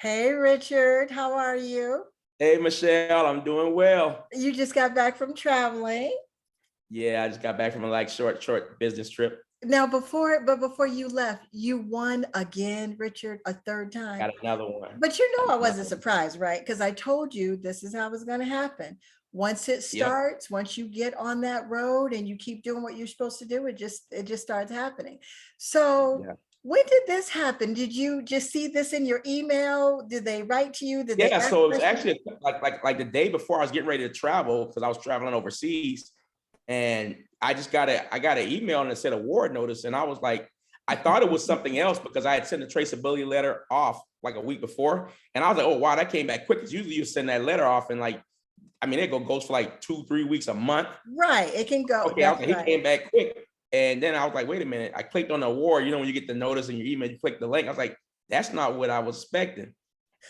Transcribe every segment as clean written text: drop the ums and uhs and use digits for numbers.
Hey, Richard, how are you? Hey, Michelle, I'm doing well. You just got back from traveling. Yeah, I just got back from a short business trip. Now, before you left, you won again, Richard, a third time. Got another one. But you know, Got I wasn't another one. surprised, right? Because I told you this is how it's going to happen. Once it Yep. starts, once you get on that road and you keep doing what you're supposed to do, it just starts happening. So, Yeah. when did this happen? Did you just see this in your email? Did they write to you? Did they Yeah. ask So it was questions? actually like the day before I was getting ready to travel because I was traveling overseas, and I got an email and it said award notice, and I was like, I thought it was something else because I had sent a traceability letter off like a week before, and I was like, oh wow, that came back quick. Because usually you send that letter off and like, I mean, it goes for like 2-3 weeks, a month. Right, it can go. Okay, I was That's like, he right. came back quick. And then I was like, wait a minute. I clicked on the award. You know, when you get the notice in your email, you click the link. I was like, that's not what I was expecting.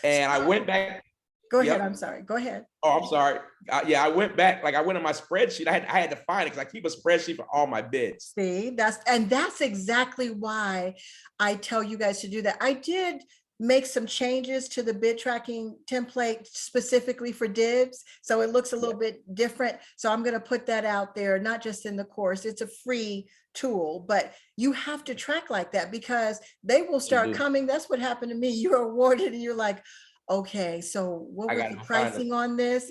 And I went back. Go ahead. I'm Yep. sorry. Go ahead. Oh, I'm sorry. Yeah, I went back. Like I went on my spreadsheet. I had to find it because I keep a spreadsheet for all my bids. See, that's exactly why I tell you guys to do that. I did make some changes to the bid tracking template specifically for DIBBS. So it looks a Yeah, little bit different. So I'm going to put that out there, not just in the course. It's a free tool, but you have to track like that because they will you start do. coming. That's what happened to me. You're awarded and you're like, okay, so what I was got the to find it. pricing on this?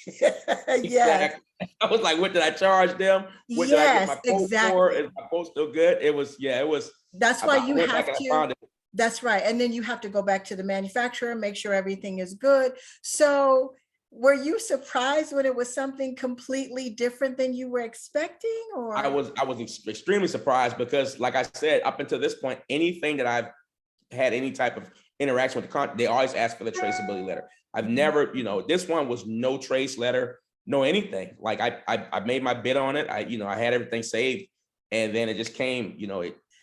Yes. Exactly. I was like, what did I charge them? What did I get Yes, my quote for? exactly. Is my quote still good? It was, yeah, it was. That's why I you went back have and I to, found it. that's right. And then you have to go back to the manufacturer, make sure everything is good. So were you surprised when it was something completely different than you were expecting or? I was extremely surprised because, like I said, up until this point, anything that I've had any type of interaction with the con, they always ask for the traceability letter. I've Mhm. never, this one was no trace letter, no anything. Like I made my bid on it. I had everything saved, and then it just came.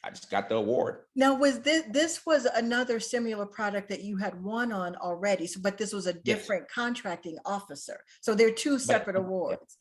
I just got the award. Now, was this was another similar product that you had won on already, so but this was a Yes, different contracting officer. So they're two but separate awards.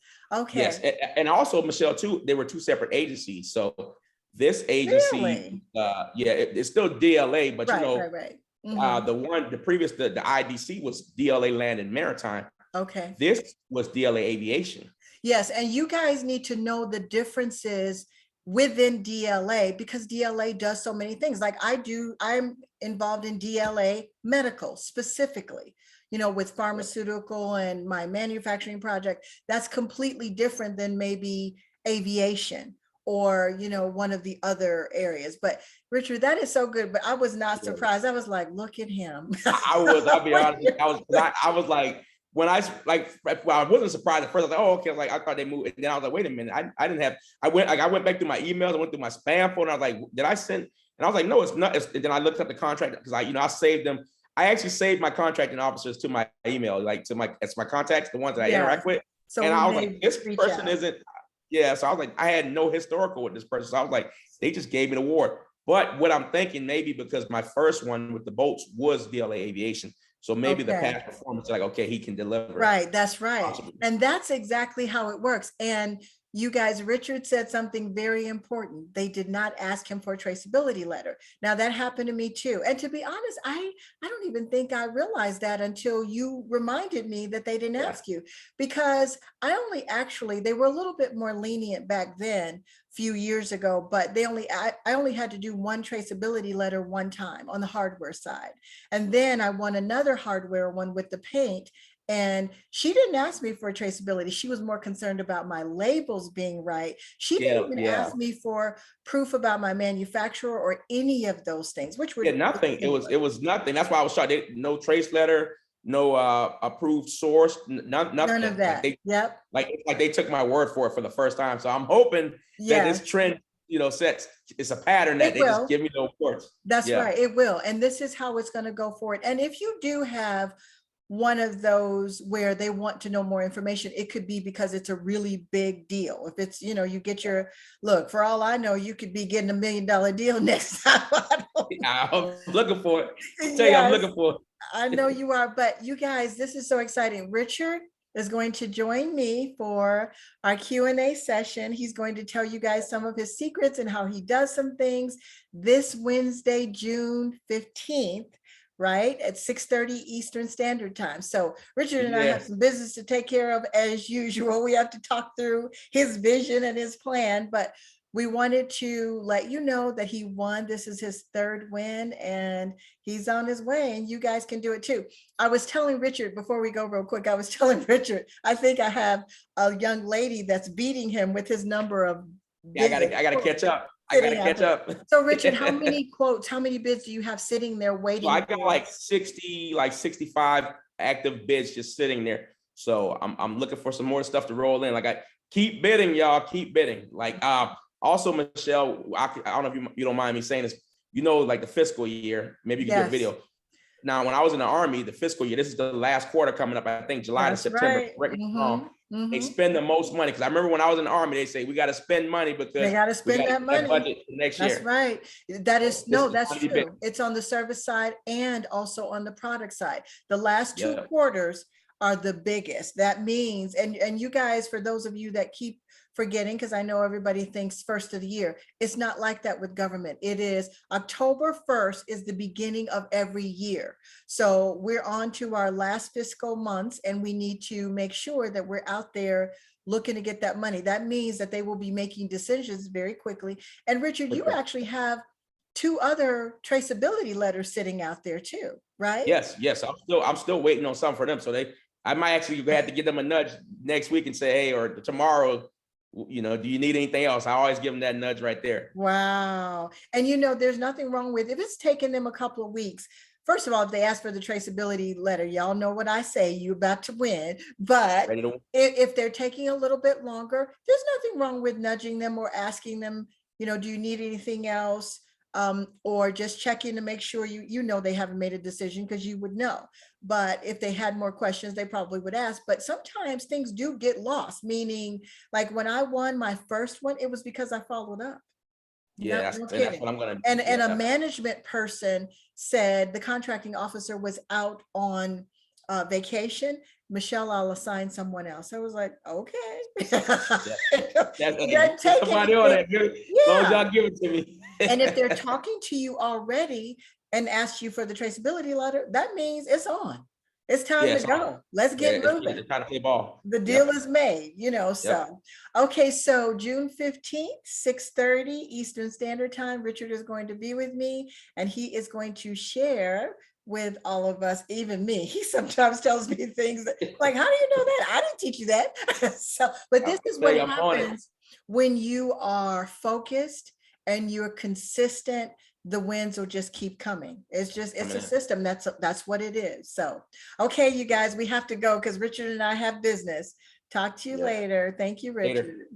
yes, Okay, and also Michelle too. There were two separate agencies. So this agency, really? yeah, it's still DLA, but Right, right, right. the previous, the IDC was DLA Land and Maritime. Okay. This was DLA Aviation. Yes, and you guys need to know the differences within DLA because DLA does so many things. Like I do, I'm involved in DLA medical specifically, with pharmaceutical and my manufacturing project. That's completely different than maybe aviation or, one of the other areas. But Richard, that is so good. But I was not Yeah. surprised. I was like, look at him. I'll be honest, I was like, when well, I wasn't surprised at first. I was like, oh, okay. I thought they moved. And then I was like, wait a minute. I didn't have, I went back through my emails. I went through my spam folder. I was like, did I send? And I was like, no, it's not. Then I looked up the contract because I saved them. I actually saved my contracting officers to my email, like it's my contacts, the ones that I Yes. interact with. So And when I was like, they this reach person out. isn't, yeah. So I was like, I had no historical with this person. So I was like, they just gave me the award. But what I'm thinking, maybe because my first one with the boats was DLA Aviation. So maybe the Okay. past performance, like, okay, he can deliver. Right, that's right. Possibly. And that's exactly how it works. And you guys, Richard said something very important. They did not ask him for a traceability letter. Now that happened to me too. And to be honest, I don't even think I realized that until you reminded me that they didn't Yeah. ask you because they were a little bit more lenient back then, few years ago, but I only had to do one traceability letter one time on the hardware side. And then I won another hardware one with the paint. And she didn't ask me for traceability. She was more concerned about my labels being right. She didn't Yeah. even Yeah. ask me for proof about my manufacturer or any of those things, which were Yeah. Nothing. similar. It was nothing. That's why I was shocked. No trace letter, no approved source, None of nothing. Like that. Yep. they took my word for it for the first time. So I'm hoping that this Yes, trend, sets, it's a pattern that it they just will. give me the awards. That's Yeah. right. It will. And this is how it's going to go forward. And if you do have one of those where they want to know more information, it could be because it's a really big deal. If it's, you get look, for all I know, you could be getting $1 million deal next time. I'm looking for it. I tell you, I'm Yes, looking for I know it. you are, but you guys, this is so exciting. Richard is going to join me for our Q&A session. He's going to tell you guys some of his secrets and how he does some things this Wednesday, June 15th, right? At 6:30 Eastern Standard Time. So Richard and I have Yes. some business to take care of as usual. We have to talk through his vision and his plan, but we wanted to let you know that he won. This is his third win and he's on his way, and you guys can do it too. I was telling Richard before we go real quick, I was telling Richard, I think I have a young lady that's beating him with his number of Yeah, bids I gotta catch up. I sitting gotta out catch there. up. So Richard, how many quotes, how many bids do you have sitting there So waiting I got for? like 60, like 65 active bids just sitting there. So I'm looking for some more stuff to roll in. Like I keep bidding, y'all, keep bidding. Like also, Michelle, I don't know if you don't mind me saying this, like the fiscal year, maybe you can do a Yes. video. Now, when I was in the Army, the fiscal year, this is the last quarter coming up, I think July to That's September. right. Correct me if I'm wrong. Mhm, They mhm. spend the most money. Because I remember when I was in the Army, they say we got to spend money They because got to we spend got that to money. budget for next That's year. right. That is, So this no, is that's money big. true. It's on the service side and also on the product side. The last two Yeah. quarters are the biggest. That means, and you guys, for those of you that keep forgetting, because I know everybody thinks first of the year, it's not like that with government. It is October 1st is the beginning of every year. So we're on to our last fiscal months, and we need to make sure that we're out there looking to get that money. That means that they will be making decisions very quickly. And Richard, you actually have two other traceability letters sitting out there too, right? Yes, yes. I'm still waiting on something for them. So I might actually have to give them a nudge next week and say, hey, or tomorrow, do you need anything else? I always give them that nudge right there. Wow. And there's nothing wrong with, if it's taken them a couple of weeks. First of all, if they ask for the traceability letter, y'all know what I say, you're about to win. But Ready to if they're taking a little bit longer, there's nothing wrong with nudging them or asking them, do you need anything else? Or just checking to make sure they haven't made a decision, because you would know. But if they had more questions, they probably would ask. But sometimes things do get lost, meaning like when I won my first one, it was because I followed up. Yeah, No that's kidding. what I'm gonna do. And a Yeah. management person said the contracting officer was out on vacation. Michelle, I'll assign someone else. I was like, okay. That's somebody on that. As long as y'all give it to me. And if they're talking to you already and ask you for the traceability letter, that means it's on. It's time to go. Let's get moving. It's time to play ball. The deal is made, Yep. so. Okay, so June 15th, 6:30 Eastern Standard Time, Richard is going to be with me, and he is going to share with all of us, even me. He sometimes tells me things that, like, how do you know that? I didn't teach you that. But this is what happens when you are focused and you're consistent. The wins will just keep coming. It's a system. That's what it is. So, okay, you guys, we have to go because Richard and I have business. Talk to you later. Thank you, Richard. Later.